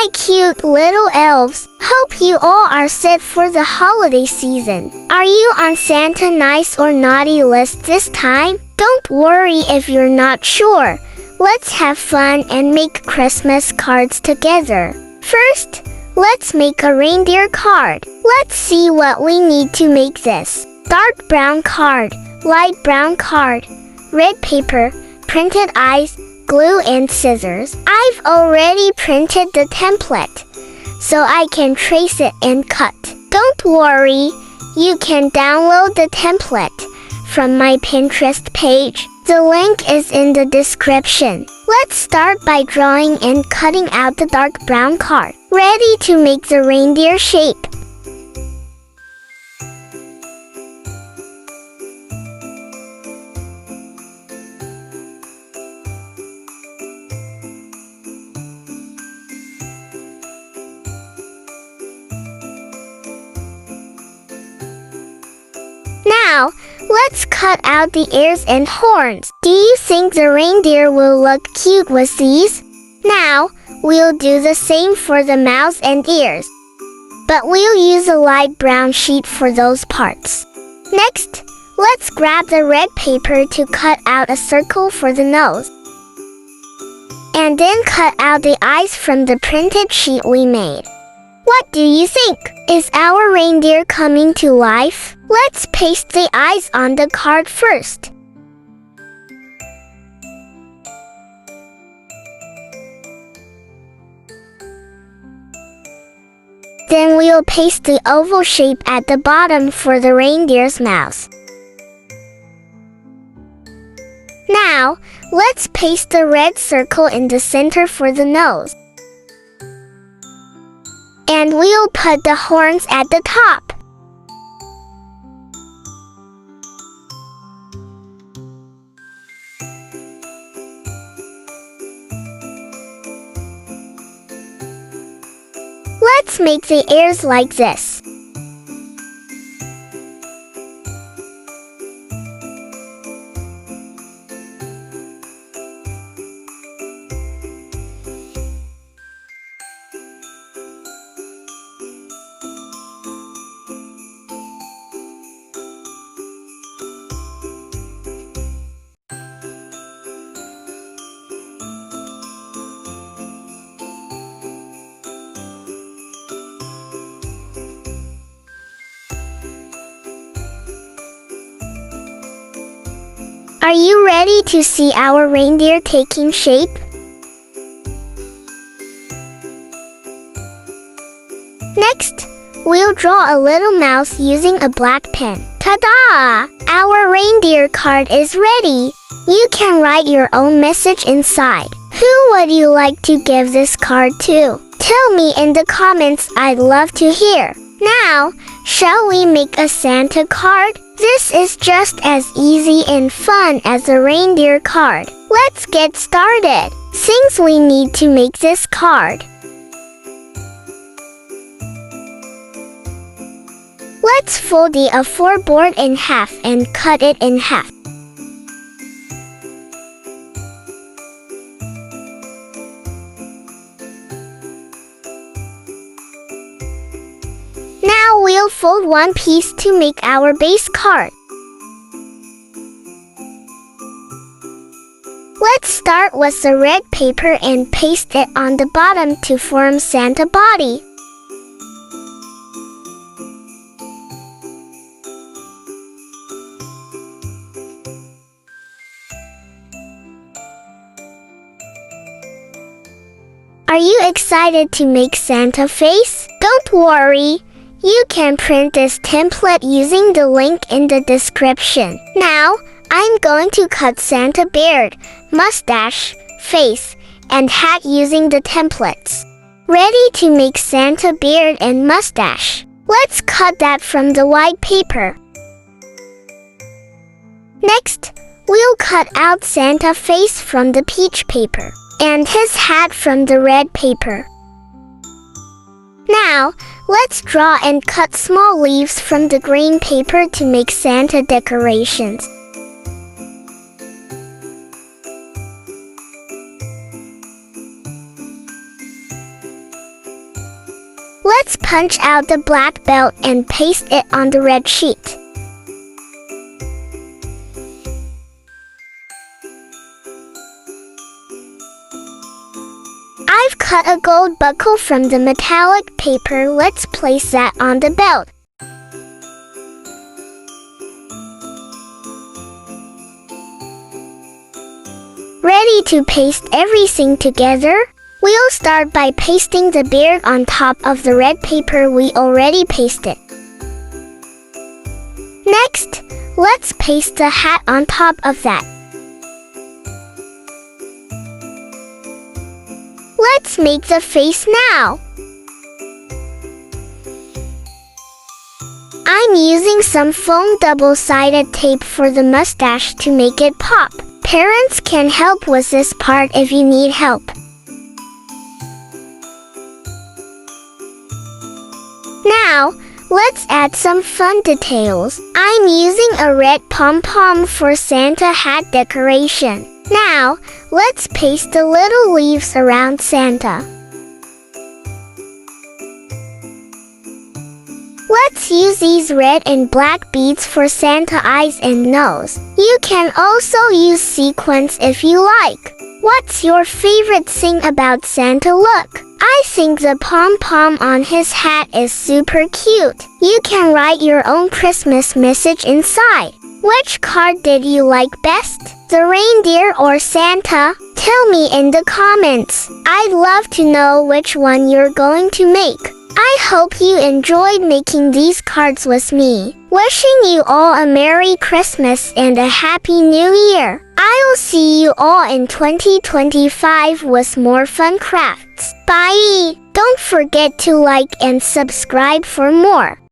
My cute little elves, hope you all are set for the holiday season. Are you on Santa nice or naughty list this time? Don't worry if you're not sure. Let's have fun and make Christmas cards together. First, let's make a reindeer card. Let's see what we need to make this. Dark brown card, light brown card, red paper, printed eyes, glue and scissors. I've already printed the template, so I can trace it and cut. Don't worry, you can download the template from my Pinterest page. The link is in the description. Let's start by drawing and cutting out the dark brown card. Ready to make the reindeer shape. Now, let's cut out the ears and horns. Do you think the reindeer will look cute with these? Now, we'll do the same for the mouth and ears, but we'll use a light brown sheet for those parts. Next, let's grab the red paper to cut out a circle for the nose, and then cut out the eyes from the printed sheet we made. What do you think? Is our reindeer coming to life? Let's paste the eyes on the card first. Then we'll paste the oval shape at the bottom for the reindeer's mouth. Now, let's paste the red circle in the center for the nose. And we'll put the horns at the top. Let's make the ears like this. Are you ready to see our reindeer taking shape? Next, we'll draw a little mouth using a black pen. Ta-da! Our reindeer card is ready. You can write your own message inside. Who would you like to give this card to? Tell me in the comments, I'd love to hear. Now, shall we make a Santa card? This is just as easy and fun as a reindeer card. Let's get started. Things we need to make this card. Let's fold the A4 board in half and cut it in half. Now we'll fold one piece to make our base card. Let's start with the red paper and paste it on the bottom to form Santa body. Are you excited to make Santa face? Don't worry. You can print this template using the link in the description. Now, I'm going to cut Santa beard, mustache, face, and hat using the templates. Ready to make Santa beard and mustache. Let's cut that from the white paper. Next, we'll cut out Santa face from the peach paper, and his hat from the red paper. Now, let's draw and cut small leaves from the green paper to make Santa decorations. Let's punch out the black belt and paste it on the red sheet. I've cut a gold buckle from the metallic paper. Let's place that on the belt. Ready to paste everything together? We'll start by pasting the beard on top of the red paper we already pasted. Next, let's paste the hat on top of that. Let's make the face now. I'm using some foam double-sided tape for the mustache to make it pop. Parents can help with this part if you need help. Now, let's add some fun details. I'm using a red pom-pom for Santa hat decoration. Now, let's paste the little leaves around Santa. Let's use these red and black beads for Santa eyes and nose. You can also use sequins if you like. What's your favorite thing about Santa look? I think the pom-pom on his hat is super cute. You can write your own Christmas message inside. Which card did you like best? The reindeer or Santa? Tell me in the comments. I'd love to know which one you're going to make. I hope you enjoyed making these cards with me. Wishing you all a Merry Christmas and a Happy New Year. I'll see you all in 2025 with more fun crafts. Bye! Don't forget to like and subscribe for more.